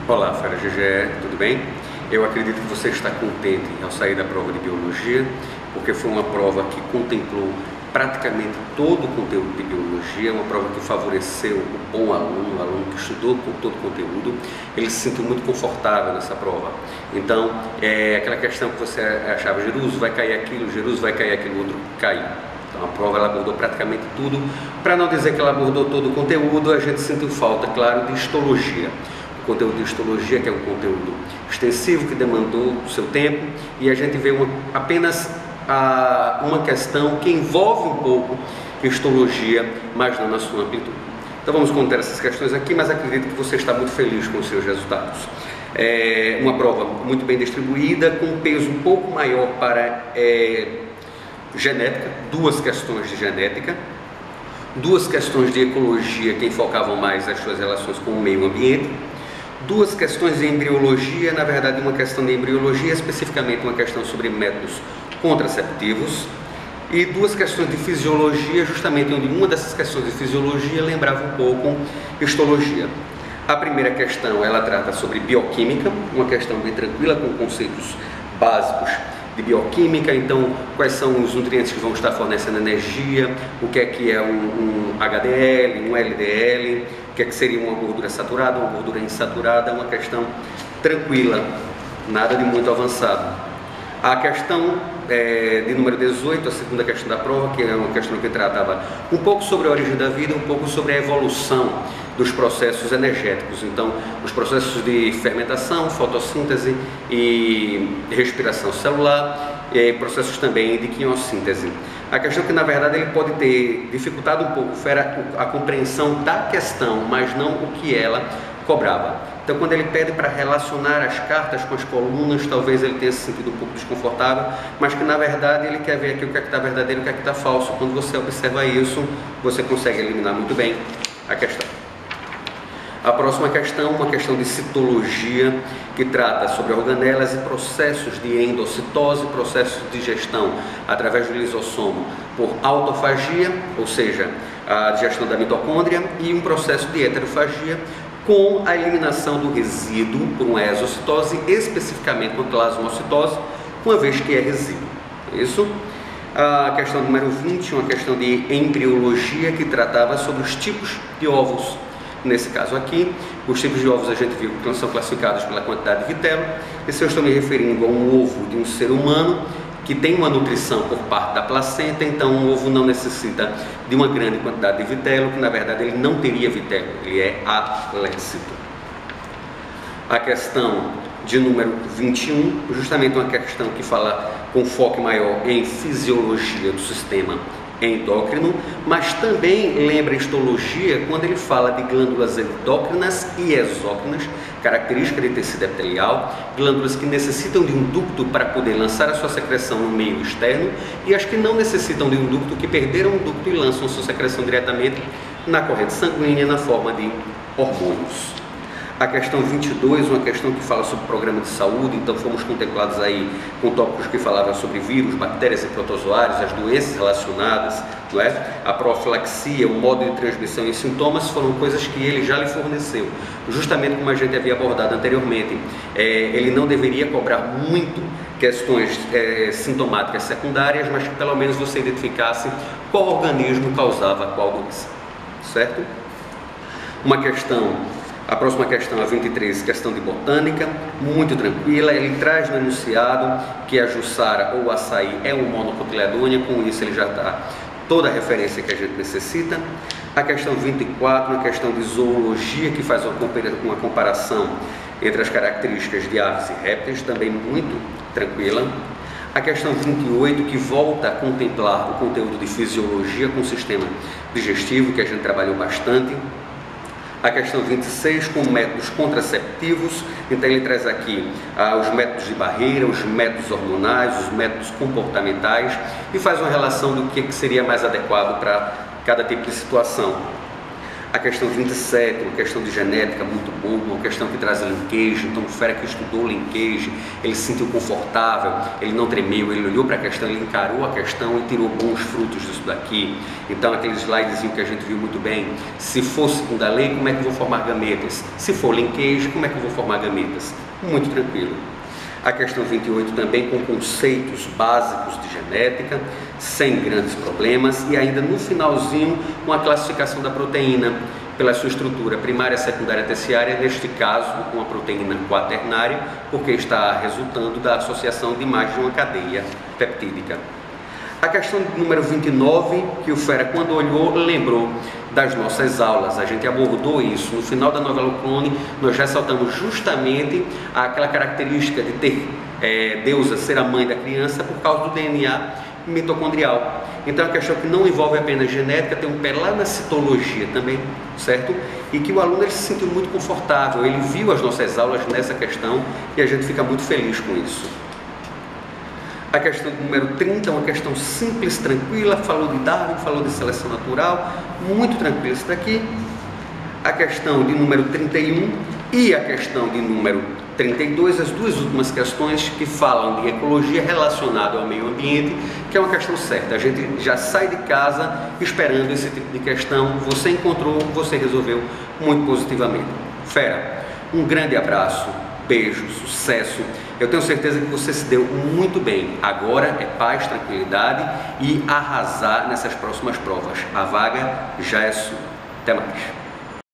Olá, Fera GGE, tudo bem? Eu acredito que você está contente ao sair da prova de Biologia, porque foi uma prova que contemplou praticamente todo o conteúdo de Biologia, uma prova que favoreceu o bom aluno, o aluno que estudou com todo o conteúdo. Ele se sentiu muito confortável nessa prova. Então, aquela questão que você achava, Jeruso, vai cair aquilo, Jeruso, vai cair aquilo outro, caiu. Então a prova ela abordou praticamente tudo. Para não dizer que ela abordou todo o conteúdo, a gente sentiu falta, claro, de histologia. O conteúdo de histologia, que é um conteúdo extensivo, que demandou o seu tempo, e a gente vê apenas uma questão que envolve um pouco histologia, mas não na sua amplitude. Então vamos conter essas questões aqui, mas acredito que você está muito feliz com os seus resultados. É uma prova muito bem distribuída, com um peso um pouco maior para genética, 2 questões de genética, 2 questões de ecologia que enfocavam mais as suas relações com o meio ambiente, 2 questões de embriologia, na verdade uma questão de embriologia, especificamente uma questão sobre métodos contraceptivos, e 2 questões de fisiologia, justamente onde uma dessas questões de fisiologia lembrava um pouco histologia. A primeira questão, ela trata sobre bioquímica, uma questão bem tranquila com conceitos básicos de bioquímica. Então, quais são os nutrientes que vão estar fornecendo energia, o que é um HDL, um LDL, o que seria uma gordura saturada, uma gordura insaturada, uma questão tranquila, nada de muito avançado. A questão de número 18, a segunda questão da prova, que é uma questão que tratava um pouco sobre a origem da vida, um pouco sobre a evolução dos processos energéticos. Então, os processos de fermentação, fotossíntese e respiração celular, e processos também de quimiossíntese. A questão é que, na verdade, ele pode ter dificultado um pouco a compreensão da questão, mas não o que ela cobrava. Então, quando ele pede para relacionar as cartas com as colunas, talvez ele tenha se sentido um pouco desconfortável, mas que, na verdade, ele quer ver aqui o que é que está verdadeiro e o que é que está falso. Quando você observa isso, você consegue eliminar muito bem a questão. A próxima questão, uma questão de citologia, que trata sobre organelas e processos de endocitose, processos de digestão através do lisossomo por autofagia, ou seja, a digestão da mitocôndria, e um processo de heterofagia com a eliminação do resíduo por uma exocitose, especificamente uma plasmocitose, uma vez que é resíduo. Isso. A questão número 20, uma questão de embriologia, que tratava sobre os tipos de ovos. Nesse caso aqui, os tipos de ovos a gente viu que são classificados pela quantidade de vitelo. E se eu estou me referindo a um ovo de um ser humano que tem uma nutrição por parte da placenta, então o ovo não necessita de uma grande quantidade de vitelo, que na verdade ele não teria vitelo, ele é alécito. A questão de número 21, justamente uma questão que fala com foco maior em fisiologia do sistema endócrino, mas também lembra histologia quando ele fala de glândulas endócrinas e exócrinas, característica de tecido epitelial, glândulas que necessitam de um ducto para poder lançar a sua secreção no meio externo, e as que não necessitam de um ducto, que perderam o ducto e lançam sua secreção diretamente na corrente sanguínea na forma de hormônios. A questão 22, uma questão que fala sobre programa de saúde, então fomos contemplados aí com tópicos que falavam sobre vírus, bactérias e protozoários, as doenças relacionadas, não é? A profilaxia, o modo de transmissão e sintomas foram coisas que ele já lhe forneceu. Justamente como a gente havia abordado anteriormente, ele não deveria cobrar muito questões sintomáticas secundárias, mas que pelo menos você identificasse qual organismo causava qual doença, certo? A próxima questão, a 23, questão de botânica, muito tranquila. Ele traz no enunciado que a jussara ou açaí é uma monocotiledônia, com isso ele já dá toda a referência que a gente necessita. A questão 24, uma questão de zoologia, que faz uma comparação entre as características de aves e répteis, também muito tranquila. A questão 28, que volta a contemplar o conteúdo de fisiologia com o sistema digestivo, que a gente trabalhou bastante. A questão 26, com métodos contraceptivos, então ele traz aqui os métodos de barreira, os métodos hormonais, os métodos comportamentais, e faz uma relação do que seria mais adequado para cada tipo de situação. A questão 27, uma questão de genética muito boa, uma questão que traz linkage. Então o fera que estudou linkage, ele se sentiu confortável, ele não tremeu, ele olhou para a questão, ele encarou a questão e tirou bons frutos disso daqui. Então aquele slidezinho que a gente viu muito bem, se for segunda lei, como é que eu vou formar gametas? Se for linkage, como é que eu vou formar gametas? Muito tranquilo. A questão 28 também com conceitos básicos de genética, sem grandes problemas, e ainda no finalzinho uma classificação da proteína pela sua estrutura primária, secundária, terciária, neste caso uma proteína quaternária, porque está resultando da associação de mais de uma cadeia peptídica. A questão número 29, que o fera quando olhou lembrou das nossas aulas, a gente abordou isso no final da novela O Clone. Nós ressaltamos justamente aquela característica de ter Deusa ser a mãe da criança por causa do DNA mitocondrial. Então é uma questão que não envolve apenas genética, tem um pé lá na citologia também, certo? E que o aluno ele se sentiu muito confortável, ele viu as nossas aulas nessa questão e a gente fica muito feliz com isso. A questão número 30 é uma questão simples, tranquila, falou de Darwin, falou de seleção natural, muito tranquilo isso daqui. A questão de número 31 e a questão de número 32, as duas últimas questões que falam de ecologia relacionada ao meio ambiente, que é uma questão certa. A gente já sai de casa esperando esse tipo de questão, você encontrou, você resolveu muito positivamente. Fera, um grande abraço. Beijo, sucesso. Eu tenho certeza que você se deu muito bem. Agora é paz, tranquilidade e arrasar nessas próximas provas. A vaga já é sua. Até mais.